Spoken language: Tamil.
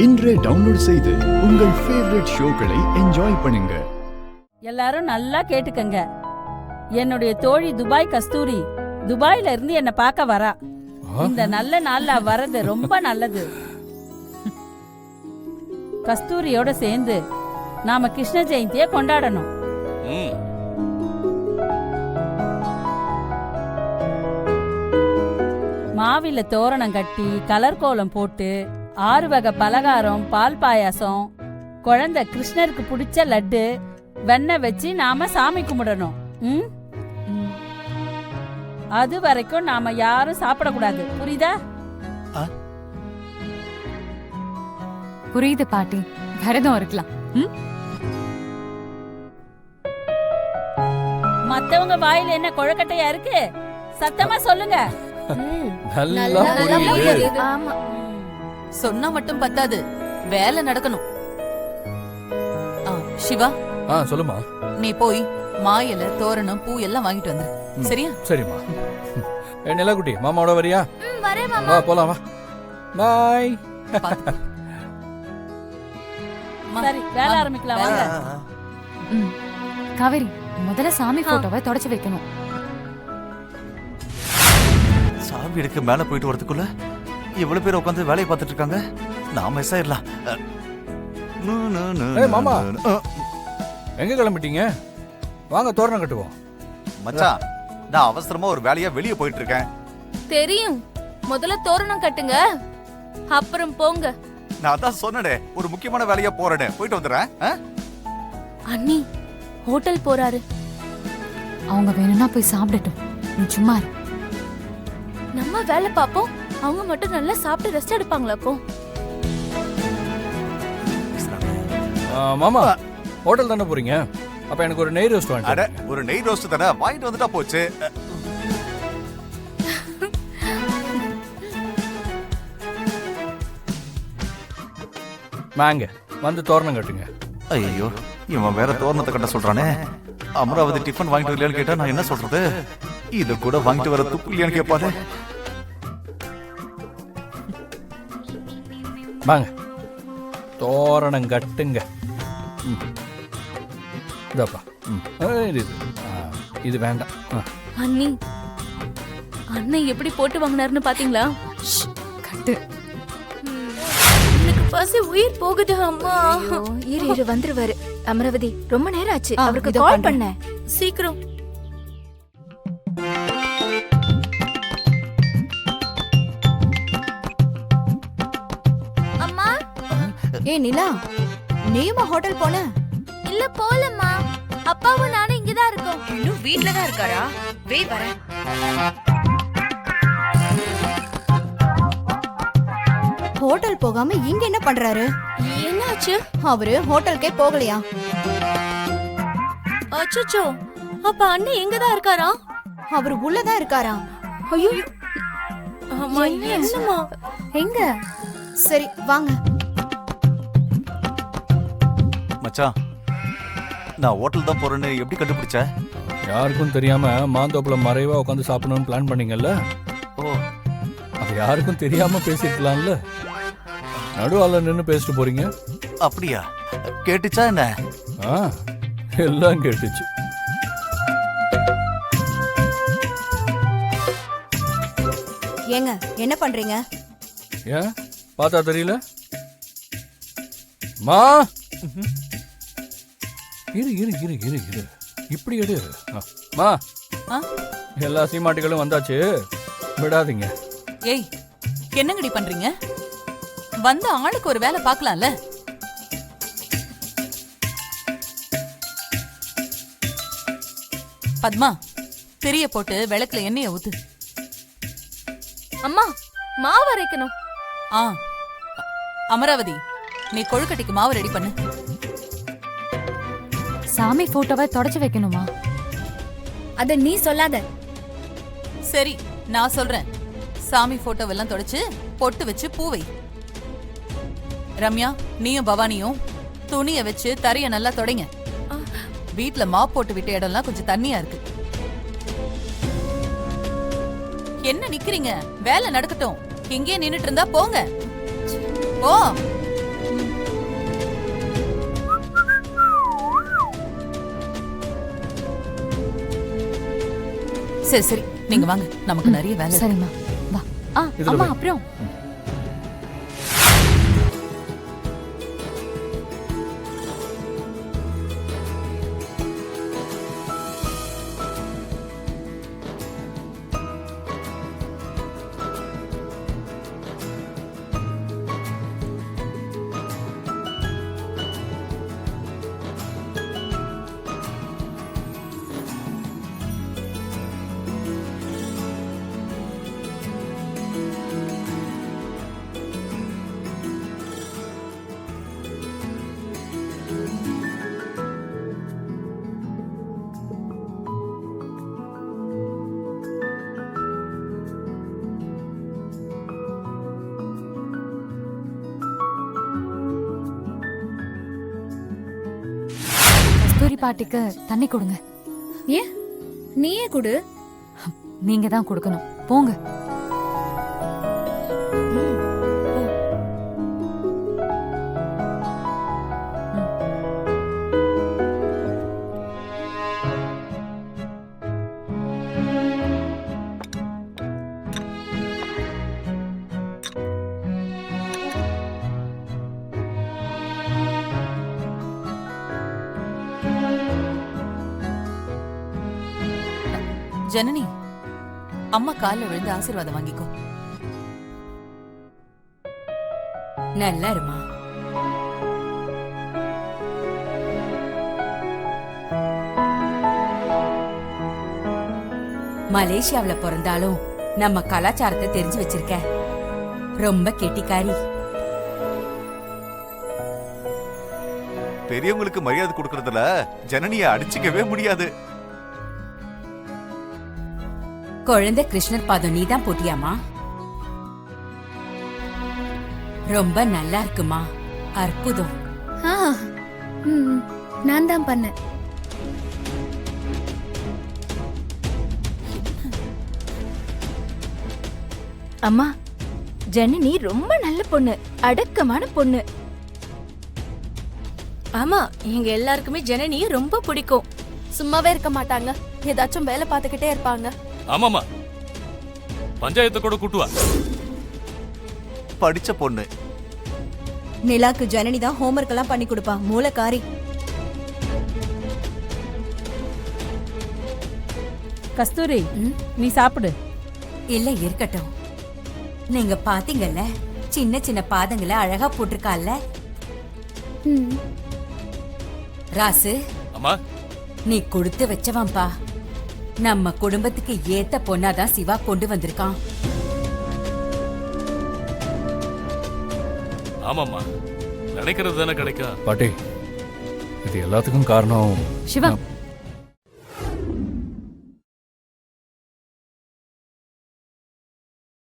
இன்றே டவுன்லோட் செய்து உங்கள் ஃபேவரட் ஷோக்களை என்ஜாய் பண்ணுங்க. எல்லாரும் நல்லா கேட்டுக்கங்க. என்னுடைய தோழி துபாய் கஸ்தூரி துபாயில இருந்து என்ன பார்க்க வரா. இந்த நல்ல நாள்ல வரது ரொம்ப நல்லது. கஸ்தூரியோட சேர்ந்து நாம கிருஷ்ண ஜெயந்திய கொண்டாடணும். மாவில தோரணம் கட்டி கலர் கோலம் போட்டு 6 வகை பலகாரம், பால் பாயாசம், குழந்தை கிருஷ்ணருக்கு பிடிச்ச லட்டு, வெண்ணெய் வச்சு நாம சாமி கும்பிடணும். அது வரைக்கும் நாம யாரும் சாப்பிடக்கூடாது. புரியுதா? புரியுது பாட்டி. விரதம் இருக்கலாம். மத்தவங்க வாயில என்ன கொழக்கட்டையா இருக்கு? சத்தமா சொல்லுங்க. நல்லா புரியுது. ஆமா, சொன்னா மட்டும் பத்தாது, வேலை நடக்கணும். சிவா, சொல்லுமா. நீ போய் மாயில தோரணம் பூ எல்லாம் வாங்கிட்டு வந்து. சரியா? சரிம்மா. நிலாக்குட்டி, மாமாவோட வரியா? வரேன் மாமா. வா போலாம், வா. பாய். சரி, வேலை ஆரம்பிக்கலாம் வாங்க. காவேரி, முதல்ல சாமி போட்டோவை தொடச்சு வைக்கணும். சாமி எடுக்க மேல போயிட்டு வரதுக்குள்ள இவ்வளவு பேர் உட்காந்து வேலையை பார்த்துட்டு இருக்காங்க. நான் மிஸ் ஆயிடலாம். மாமா, எங்க கிளம்பிட்டீங்க? வாங்க தோரணம் கட்டுவோம். மச்சான், நான் அவசரமா ஒரு வேலையா வெளியே போயிட்டு இருக்கேன். தெரியும். முதல்ல தோரணம் கட்டுங்க, அப்புறம் போங்க. நான் தான் சொன்னனே, ஒரு முக்கியமான வேலையா போறேன்னு. போயிட்டு வந்துடுறேன். அண்ணி ஹோட்டல் போறாரு. அவங்க வேணும்னா போய் சாப்பிடட்டும். நீ சும்மா இரு. நம்ம வேலை பாப்போம், அவங்க மட்டும் நல்லா சாப்பிட்டு ரெஸ்ட் எடுப்பாங்களா? அப்போ மாமா, ஹோட்டல் தானே போறீங்க? அப்ப எனக்கு ஒரு நெய் ரோஸ்ட் வாங்க. அட, ஒரு நெய் ரோஸ்ட் தானே, வாங்கிட்டு வந்துட்டா போச்சு. வாங்க வந்து தோரணம் கட்டுங்க. ஐயோ, இவன் வேற தோரணத்தை கட்ட சொல்றானே. அமராவதி டிஃபன் வாங்கிட்டு வரலையான்னு கேட்டா நான் என்ன சொல்றது? இது கூட வாங்கிட்டு வர துப்பு இல்லையான்னு கேட்பாரு. வாங்க தோரணம் கட்டுங்க. இதப்பா, இது வேண்டாம். அண்ணி, அண்ணன் எப்படி போட்டு வாங்கினாருன்னு பாத்தீங்களா? கட்டு. எனக்கு பசி உயிர் போகுது அம்மா. இரு வந்துருவாரு. அமராவதி, ரொம்ப நேரம் ஆச்சு. அவருக்கு கால் பண்ண. சீக்கிரம். அம்மா. ஏ நிலா, நீயுமா ஹோட்டல் போன? இல்ல, போலம்மா. அப்பாவும் நானும் இங்கதான் இருக்கோம். இன்னும் வீட்ல தான் இருக்காரா? வே வரேன். ஹோட்டல் போகாம இங்க என்ன பண்றாரு? என்னாச்சு? அவரு ஹோட்டலுக்கே போகலையா? அச்சச்சோ, அப்ப அண்ணன் எங்கதான் இருக்காரா? அவரு உள்ளதான் இருக்காரா? ஐயோ, அம்மா என்னம்மா? எங்க? சரி வாங்க. மச்சான், நான் ஹோட்டல் தான் போறேன்னு எப்படி கண்டுபிடிச்ச? யாருக்கும் தெரியாம மாந்தோப்புல மறைவா உட்காந்து சாப்பிடணும்னு பிளான் பண்ணீங்கல்ல? ஓ, அது யாருக்கும் தெரியாம பேசிருக்கலாம்ல. நடுவால நின்னு பேசிட்டு போறீங்க. அப்படியா? கேட்டுச்சா என்ன? எல்லாம் கேட்டுச்சு. ஏங்க என்ன பண்றீங்க? ஏன் பார்த்தா தெரியல? மா, இரு இரு இரு இரு இரு இப்படி எடு. மா, எல்லா சீமாட்டிகளும் வந்தாச்சு, விடாதீங்க. ஏய், என்னங்கடி பண்றீங்க? வந்த ஆளுக்கு ஒரு வேலை பார்க்கலாம்ல. பத்மா, திரிய போட்டு விளக்குல எண்ணெயை ஊத்து. அம்மா, மாவு அரைக்கணும். அமராவதி, நீ கொழுக்கட்டைக்கு மாவு ரெடி பண்ணு. சாமி போட்டோவை தொடச்சு வைக்கணுமா? அத நீ சொல்லாத. சரி, நான் சொல்றேன். சாமி போட்டோவெல்லாம் தொடச்சு பொட்டு வச்சு பூவை. ரம்யா, நீயும் பவானியும் துணிய வச்சு தரைய நல்லா தொடங்க. வீட்ல மாப் போட்டு விட்ட இடம்லாம் கொஞ்சம் தண்ணியா இருக்கு. என்ன நிக்கிறீங்க? வேலை நடக்கட்டும். இங்கே நின்னுட்டு இருந்தா போங்க. ஓ சரி சரி நீங்க வாங்க, நமக்கு நிறைய வேலை இருக்கு. சரிம்மா வா. இதுல அம்மா வை. அப்புறம் கஸ்தூரி பாட்டிக்கு தண்ணி கொடுங்க. ஏன் நீயே குடு. நீங்க தான் கொடுக்கணும். போங்க. ஜனனி, அம்மா கால்ல விழுந்து ஆசீர்வாதம் வாங்கிக்கோ. நல்லா இருமா. மலேசியாவுல பிறந்தாலும் நம்ம கலாச்சாரத்தை தெரிஞ்சு வச்சிருக்க. ரொம்ப கெட்டிக்காரி. பெரியவங்களுக்கு மரியாதை கொடுக்கறதுல ஜனனிய அடிச்சுக்கவே முடியாது. குழந்தை கிருஷ்ணர் பாதம் நீதான் போட்டியாமா? ரொம்ப நல்லா இருக்குமா. அற்புதம். நான் தான் பண்ணேன். அம்மா, ஜனனி ரொம்ப நல்ல பொண்ணு, அடக்கமான பொண்ணு. ஆமா, எங்க எல்லாருக்குமே ஜனனி ரொம்ப பிடிக்கும். சும்மாவே இருக்க மாட்டாங்க, ஏதாச்சும் வேலை பார்த்துக்கிட்டே இருப்பாங்க. ஆமாமா, பஞ்சாயத்து கூட கூட்டுவா. படிச்ச பொண்ணு. நிலாக்கு ஜனனி தான் ஹோம்ஒர்க் எல்லாம் பண்ணி கொடுப்பா. மூலக்காரி. கஸ்தூரி, நீ சாப்பிடு. இல்ல இருக்கட்டும். நீங்க பாத்தீங்கல்ல, சின்ன சின்ன பாதங்களை அழகா போட்டிருக்கால. ராசு, அம்மா, நீ கொடுத்து வச்சவன்பா. நம்ம குடும்பத்துக்கு ஏத்த பொண்ணாதான் சிவா கொண்டு வந்திருக்கான். ஆமாம்மா, நினைக்கிறது தானே கிடைக்கும். பாட்டி, இது எல்லாத்துக்கும் காரணம் சிவா